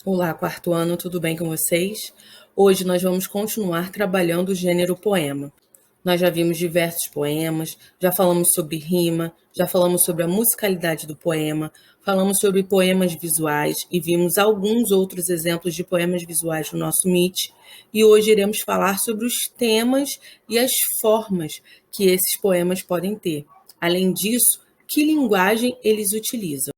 Olá, quarto ano, tudo bem com vocês? Hoje nós vamos continuar trabalhando o gênero poema. Nós já vimos diversos poemas, já falamos sobre rima, já falamos sobre a musicalidade do poema, falamos sobre poemas visuais e vimos alguns outros exemplos de poemas visuais no nosso Meet. E hoje iremos falar sobre os temas e as formas que esses poemas podem ter. Além disso, que linguagem eles utilizam.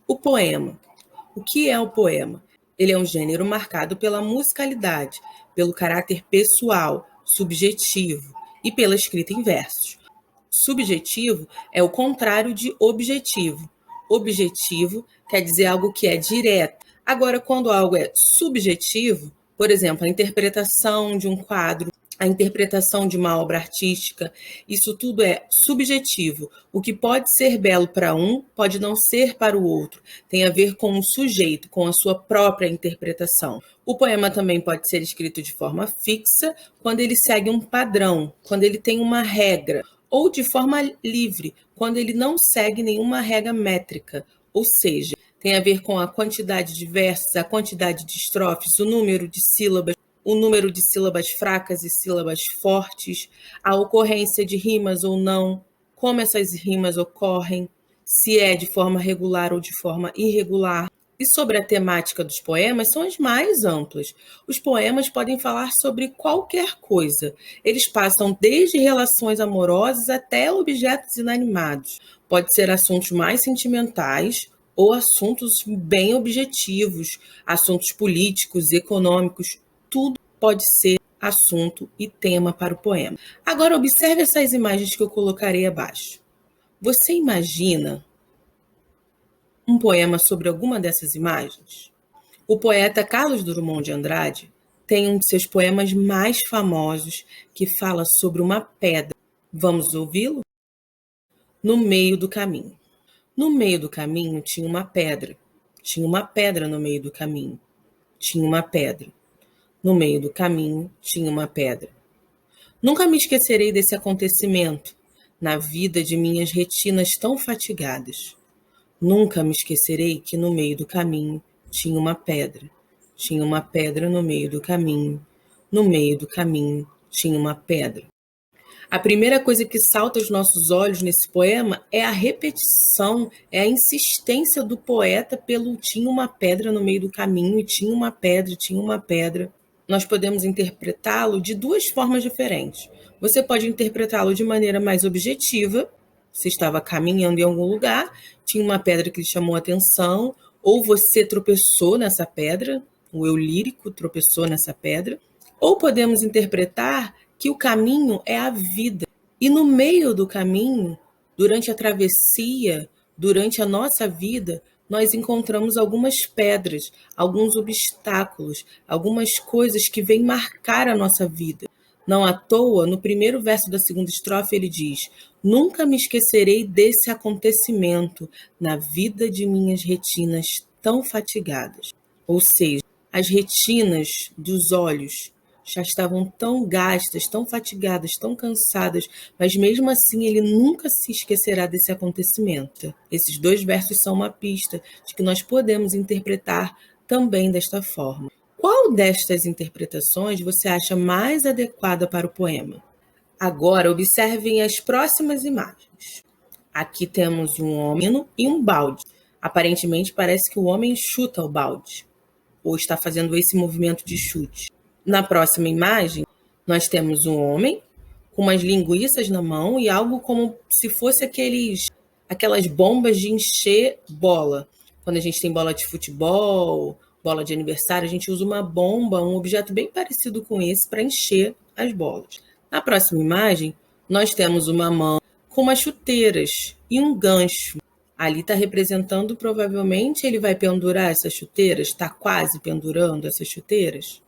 O poema. O que é o poema? Ele é um gênero marcado pela musicalidade, pelo caráter pessoal, subjetivo e pela escrita em versos. Subjetivo é o contrário de objetivo. Objetivo quer dizer algo que é direto. Agora, quando algo é subjetivo, por exemplo, a interpretação de um quadro, a interpretação de uma obra artística, isso tudo é subjetivo. O que pode ser belo para um pode não ser para o outro. Tem a ver com o sujeito, com a sua própria interpretação. O poema também pode ser escrito de forma fixa, quando ele segue um padrão, quando ele tem uma regra, ou de forma livre, quando ele não segue nenhuma regra métrica, ou seja, tem a ver com a quantidade de versos, a quantidade de estrofes, o número de sílabas fracas e sílabas fortes, a ocorrência de rimas ou não, como essas rimas ocorrem, se é de forma regular ou de forma irregular. E sobre a temática dos poemas, são as mais amplas. Os poemas podem falar sobre qualquer coisa. Eles passam desde relações amorosas até objetos inanimados. Pode ser assuntos mais sentimentais ou assuntos bem objetivos, assuntos políticos, econômicos, tudo pode ser assunto e tema para o poema. Agora observe essas imagens que eu colocarei abaixo. Você imagina um poema sobre alguma dessas imagens? O poeta Carlos Drummond de Andrade tem um de seus poemas mais famosos que fala sobre uma pedra. Vamos ouvi-lo? No meio do caminho. No meio do caminho tinha uma pedra. Tinha uma pedra no meio do caminho. Tinha uma pedra. No meio do caminho tinha uma pedra. Nunca me esquecerei desse acontecimento na vida de minhas retinas tão fatigadas. Nunca me esquecerei que no meio do caminho tinha uma pedra. Tinha uma pedra no meio do caminho. No meio do caminho tinha uma pedra. A primeira coisa que salta aos nossos olhos nesse poema é a repetição, é a insistência do poeta pelo tinha uma pedra no meio do caminho e tinha uma pedra, tinha uma pedra. Nós podemos interpretá-lo de duas formas diferentes. Você pode interpretá-lo de maneira mais objetiva, você estava caminhando em algum lugar, tinha uma pedra que lhe chamou a atenção, ou você tropeçou nessa pedra, o eu lírico tropeçou nessa pedra, ou podemos interpretar que o caminho é a vida. E no meio do caminho, durante a travessia, durante a nossa vida, nós encontramos algumas pedras, alguns obstáculos, algumas coisas que vêm marcar a nossa vida. Não à toa, no primeiro verso da segunda estrofe, ele diz: Nunca me esquecerei desse acontecimento na vida de minhas retinas tão fatigadas. Ou seja, as retinas dos olhos já estavam tão gastas, tão fatigadas, tão cansadas, mas mesmo assim ele nunca se esquecerá desse acontecimento. Esses dois versos são uma pista de que nós podemos interpretar também desta forma. Qual destas interpretações você acha mais adequada para o poema? Agora observem as próximas imagens. Aqui temos um homem e um balde. Aparentemente parece que o homem chuta o balde, ou está fazendo esse movimento de chute. Na próxima imagem, nós temos um homem com umas linguiças na mão e algo como se fosse aquelas bombas de encher bola. Quando a gente tem bola de futebol, bola de aniversário, a gente usa uma bomba, um objeto bem parecido com esse para encher as bolas. Na próxima imagem, nós temos uma mão com umas chuteiras e um gancho. Ali está representando, provavelmente, ele vai pendurar essas chuteiras, está quase pendurando essas chuteiras.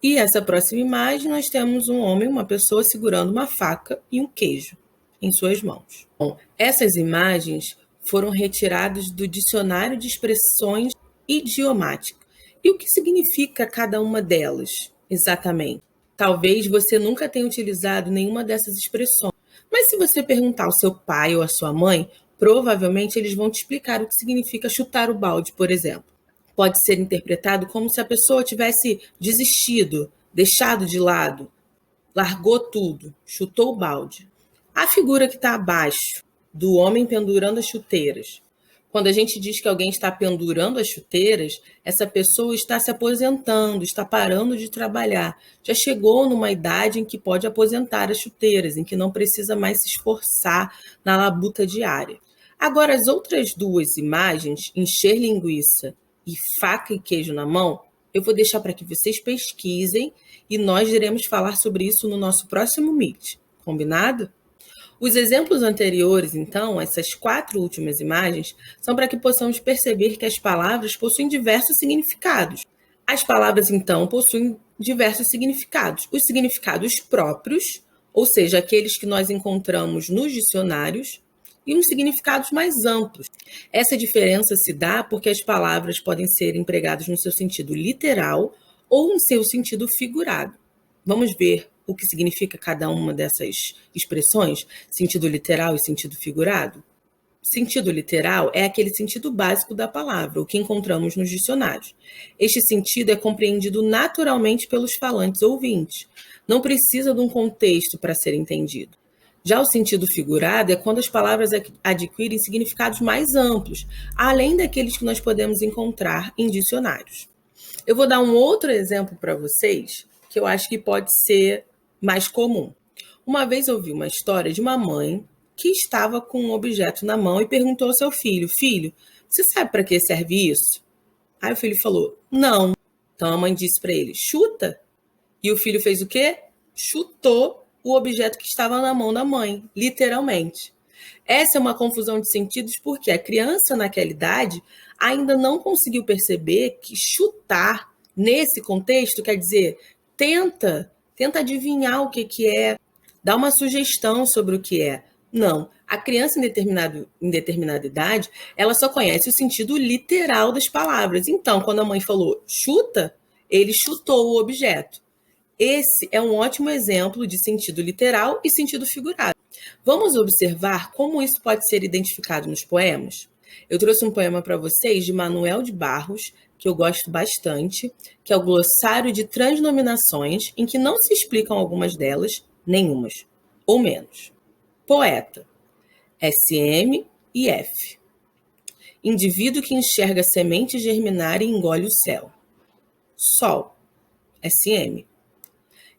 E essa próxima imagem, nós temos um homem, uma pessoa segurando uma faca e um queijo em suas mãos. Bom, essas imagens foram retiradas do dicionário de expressões idiomáticas. E o que significa cada uma delas, exatamente? Talvez você nunca tenha utilizado nenhuma dessas expressões. Mas se você perguntar ao seu pai ou à sua mãe Provavelmente eles vão te explicar o que significa chutar o balde, por exemplo. Pode ser interpretado como se a pessoa tivesse desistido, deixado de lado, largou tudo, chutou o balde. A figura que está abaixo do homem pendurando as chuteiras. Quando a gente diz que alguém está pendurando as chuteiras, essa pessoa está se aposentando, está parando de trabalhar. Já chegou numa idade em que pode aposentar as chuteiras, em que não precisa mais se esforçar na labuta diária. Agora, as outras duas imagens, encher linguiça e faca e queijo na mão, eu vou deixar para que vocês pesquisem e nós iremos falar sobre isso no nosso próximo Meet. Combinado? Os exemplos anteriores, então, essas 4 últimas imagens, são para que possamos perceber que as palavras possuem diversos significados. As palavras, então, possuem diversos significados. Os significados próprios, ou seja, aqueles que nós encontramos nos dicionários, e uns significados mais amplos. Essa diferença se dá porque as palavras podem ser empregadas no seu sentido literal ou no seu sentido figurado. Vamos ver o que significa cada uma dessas expressões, sentido literal e sentido figurado? Sentido literal é aquele sentido básico da palavra, o que encontramos nos dicionários. Este sentido é compreendido naturalmente pelos falantes ouvintes. Não precisa de um contexto para ser entendido. Já o sentido figurado é quando as palavras adquirem significados mais amplos, além daqueles que nós podemos encontrar em dicionários. Eu vou dar um outro exemplo para vocês, que eu acho que pode ser mais comum. Uma vez eu vi uma história de uma mãe que estava com um objeto na mão e perguntou ao seu filho: Filho, você sabe para que serve isso? Aí o filho falou: Não. Então a mãe disse para ele: Chuta. E o filho fez o quê? Chutou o objeto que estava na mão da mãe, literalmente. Essa é uma confusão de sentidos porque a criança naquela idade ainda não conseguiu perceber que chutar nesse contexto quer dizer tenta adivinhar o que é, dá uma sugestão sobre o que é. Não, a criança em determinada idade, ela só conhece o sentido literal das palavras. Então, quando a mãe falou chuta, ele chutou o objeto. Esse é um ótimo exemplo de sentido literal e sentido figurado. Vamos observar como isso pode ser identificado nos poemas? Eu trouxe um poema para vocês de Manuel de Barros, que eu gosto bastante, que é o Glossário de Transnominações, em que não se explicam algumas delas, nenhumas, ou menos. Poeta, SM e F. Indivíduo que enxerga semente germinar e engole o céu. Sol, SM.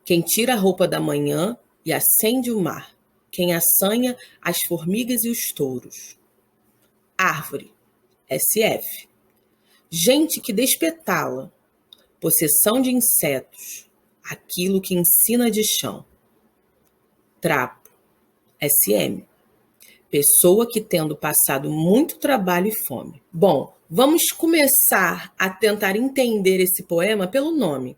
Quem tira a roupa da manhã e acende o mar. Quem assanha as formigas e os touros. Árvore, SF. Gente que despetala. Possessão de insetos. Aquilo que ensina de chão. Trapo, SM. Pessoa que tendo passado muito trabalho e fome. Bom, vamos começar a tentar entender esse poema pelo nome.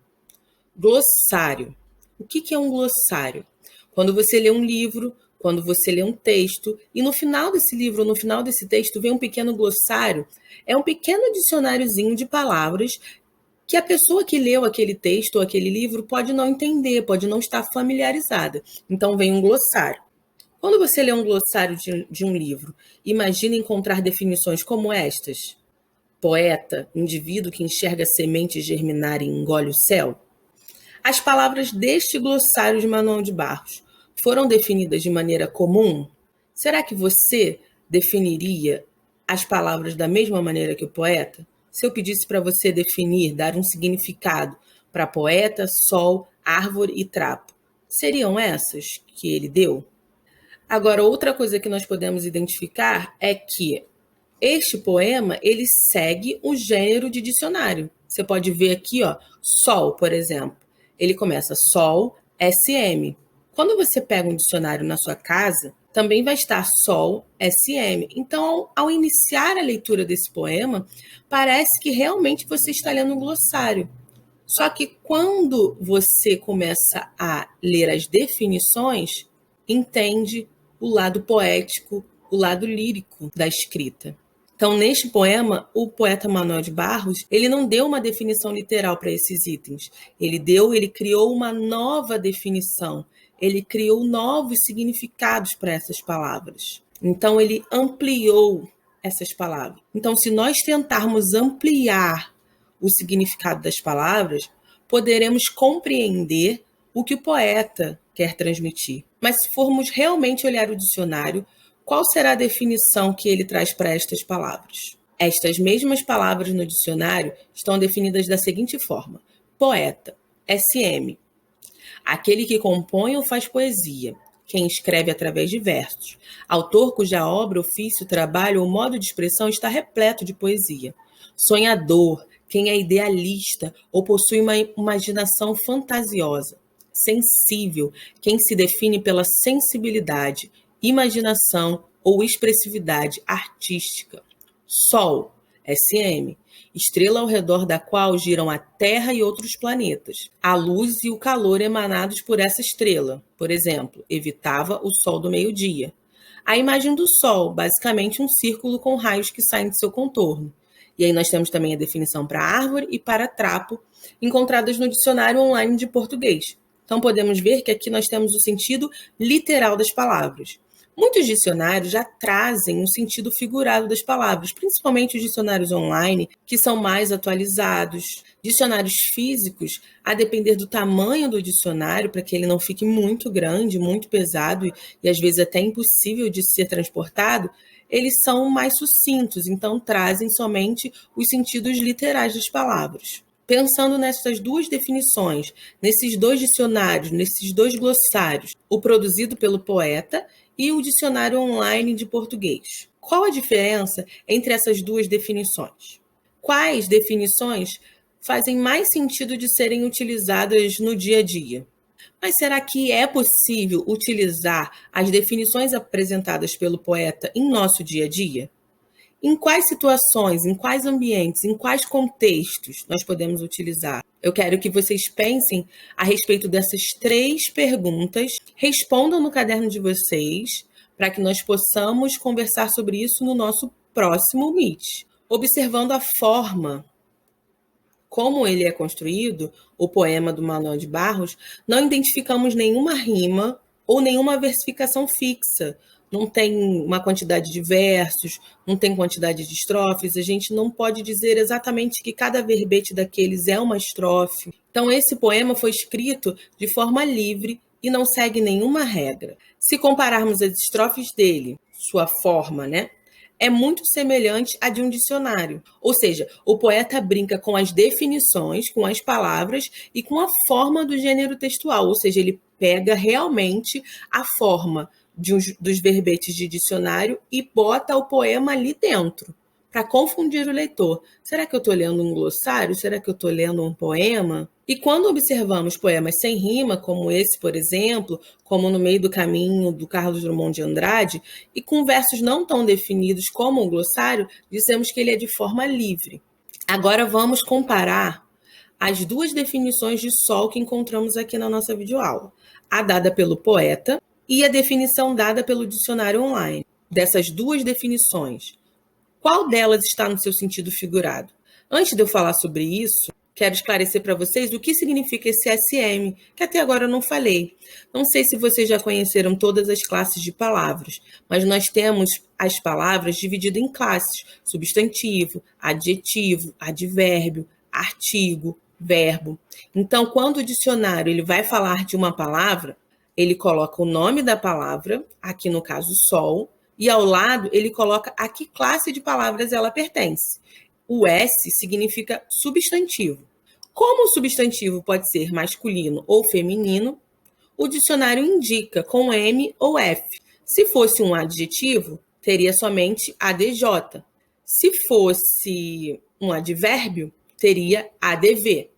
Glossário. O que é um glossário? Quando você lê um livro, quando você lê um texto, e no final desse livro, no final desse texto, vem um pequeno glossário, é um pequeno dicionáriozinho de palavras que a pessoa que leu aquele texto ou aquele livro pode não entender, pode não estar familiarizada. Então vem um glossário. Quando você lê um glossário de um livro, imagina encontrar definições como estas. Poeta, indivíduo que enxerga sementes germinar e engole o céu. As palavras deste glossário de Manuel de Barros foram definidas de maneira comum? Será que você definiria as palavras da mesma maneira que o poeta? Se eu pedisse para você definir, dar um significado para poeta, sol, árvore e trapo, seriam essas que ele deu? Agora, outra coisa que nós podemos identificar é que este poema, ele segue o gênero de dicionário. Você pode ver aqui, ó, sol, por exemplo. Ele começa sol, SM. Quando você pega um dicionário na sua casa, também vai estar sol, SM. Então, ao iniciar a leitura desse poema, parece que realmente você está lendo um glossário. Só que quando você começa a ler as definições, entende o lado poético, o lado lírico da escrita. Então, neste poema, o poeta Manuel de Barros, ele não deu uma definição literal para esses itens. Ele criou uma nova definição. ele criou novos significados para essas palavras. Então, ele ampliou essas palavras. Então, se nós tentarmos ampliar o significado das palavras, poderemos compreender o que o poeta quer transmitir. Mas se formos realmente olhar o dicionário, qual será a definição que ele traz para estas palavras? Estas mesmas palavras no dicionário estão definidas da seguinte forma: poeta, SM, aquele que compõe ou faz poesia, quem escreve através de versos, autor cuja obra, ofício, trabalho ou modo de expressão está repleto de poesia, sonhador, quem é idealista ou possui uma imaginação fantasiosa, sensível, quem se define pela sensibilidade, imaginação ou expressividade artística. Sol, SM, estrela ao redor da qual giram a Terra e outros planetas. A luz e o calor emanados por essa estrela, por exemplo, evitava o sol do meio-dia. A imagem do Sol, basicamente um círculo com raios que saem de seu contorno. E aí nós temos também a definição para árvore e para trapo, encontradas no dicionário online de português. Então podemos ver que aqui nós temos o sentido literal das palavras. Muitos dicionários já trazem um sentido figurado das palavras, principalmente os dicionários online, que são mais atualizados. Dicionários físicos, a depender do tamanho do dicionário, para que ele não fique muito grande, muito pesado e às vezes até impossível de ser transportado, eles são mais sucintos, então trazem somente os sentidos literais das palavras. Pensando nessas duas definições, nesses dois dicionários, nesses dois glossários, o produzido pelo poeta e o dicionário online de português. Qual a diferença entre essas duas definições? Quais definições fazem mais sentido de serem utilizadas no dia a dia? Mas será que é possível utilizar as definições apresentadas pelo poeta em nosso dia a dia? Em quais situações, em quais ambientes, em quais contextos nós podemos utilizar? Eu quero que vocês pensem a respeito dessas 3 perguntas, respondam no caderno de vocês, para que nós possamos conversar sobre isso no nosso próximo Meet. Observando a forma como ele é construído, o poema do Manuel de Barros, não identificamos nenhuma rima ou nenhuma versificação fixa. Não tem uma quantidade de versos, não tem quantidade de estrofes, a gente não pode dizer exatamente que cada verbete daqueles é uma estrofe. Então, esse poema foi escrito de forma livre e não segue nenhuma regra. Se compararmos as estrofes dele, sua forma, é muito semelhante à de um dicionário. Ou seja, o poeta brinca com as definições, com as palavras e com a forma do gênero textual. Ou seja, ele pega realmente a forma dos verbetes de dicionário e bota o poema ali dentro, para confundir o leitor. Será que eu estou lendo um glossário? Será que eu estou lendo um poema? E quando observamos poemas sem rima, como esse, por exemplo, como No Meio do Caminho, do Carlos Drummond de Andrade, e com versos não tão definidos como o glossário, dizemos que ele é de forma livre. Agora vamos comparar as 2 definições de sol que encontramos aqui na nossa videoaula. A dada pelo poeta e a definição dada pelo dicionário online. Dessas 2 definições, qual delas está no seu sentido figurado? Antes de eu falar sobre isso, quero esclarecer para vocês o que significa esse SM, que até agora eu não falei. Não sei se vocês já conheceram todas as classes de palavras, mas nós temos as palavras divididas em classes: substantivo, adjetivo, advérbio, artigo, verbo. Então, quando o dicionário ele vai falar de uma palavra, ele coloca o nome da palavra, aqui no caso sol, e ao lado ele coloca a que classe de palavras ela pertence. O S significa substantivo. Como o substantivo pode ser masculino ou feminino, o dicionário indica com M ou F. Se fosse um adjetivo, teria somente ADJ. Se fosse um advérbio, teria ADV.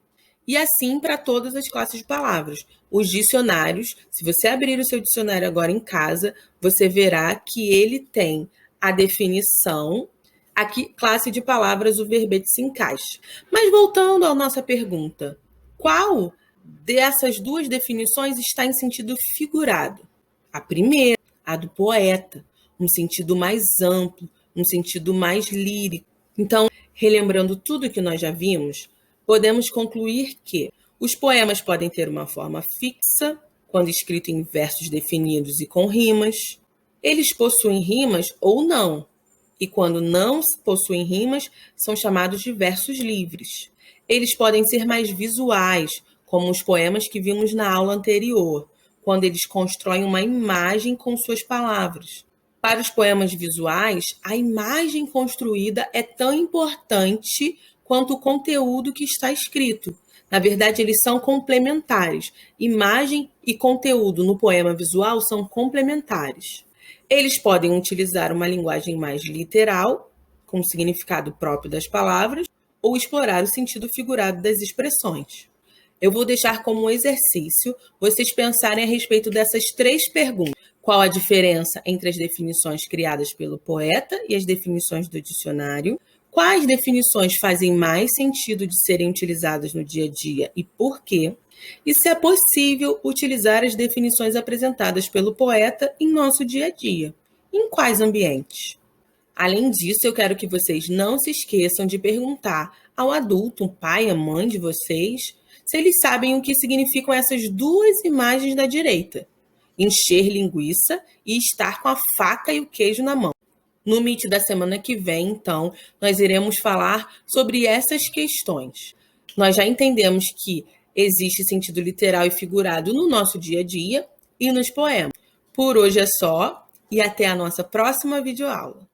E assim para todas as classes de palavras. Os dicionários, se você abrir o seu dicionário agora em casa, você verá que ele tem a definição, a que classe de palavras o verbete se encaixa. Mas voltando à nossa pergunta, qual dessas 2 definições está em sentido figurado? A primeira, a do poeta, um sentido mais amplo, um sentido mais lírico. Então, relembrando tudo que nós já vimos, podemos concluir que os poemas podem ter uma forma fixa, quando escrito em versos definidos e com rimas. Eles possuem rimas ou não, e quando não possuem rimas, são chamados de versos livres. Eles podem ser mais visuais, como os poemas que vimos na aula anterior, quando eles constroem uma imagem com suas palavras. Para os poemas visuais, a imagem construída é tão importante quanto o conteúdo que está escrito. Na verdade, eles são complementares. Imagem e conteúdo no poema visual são complementares. Eles podem utilizar uma linguagem mais literal, com o significado próprio das palavras, ou explorar o sentido figurado das expressões. Eu vou deixar como exercício vocês pensarem a respeito dessas 3 perguntas. Qual a diferença entre as definições criadas pelo poeta e as definições do dicionário? Quais definições fazem mais sentido de serem utilizadas no dia a dia e por quê? E se é possível utilizar as definições apresentadas pelo poeta em nosso dia a dia? Em quais ambientes? Além disso, eu quero que vocês não se esqueçam de perguntar ao adulto, o pai, a mãe de vocês, se eles sabem o que significam essas 2 imagens da direita: encher linguiça e estar com a faca e o queijo na mão. No Meet da semana que vem, então, nós iremos falar sobre essas questões. Nós já entendemos que existe sentido literal e figurado no nosso dia a dia e nos poemas. Por hoje é só, e até a nossa próxima videoaula.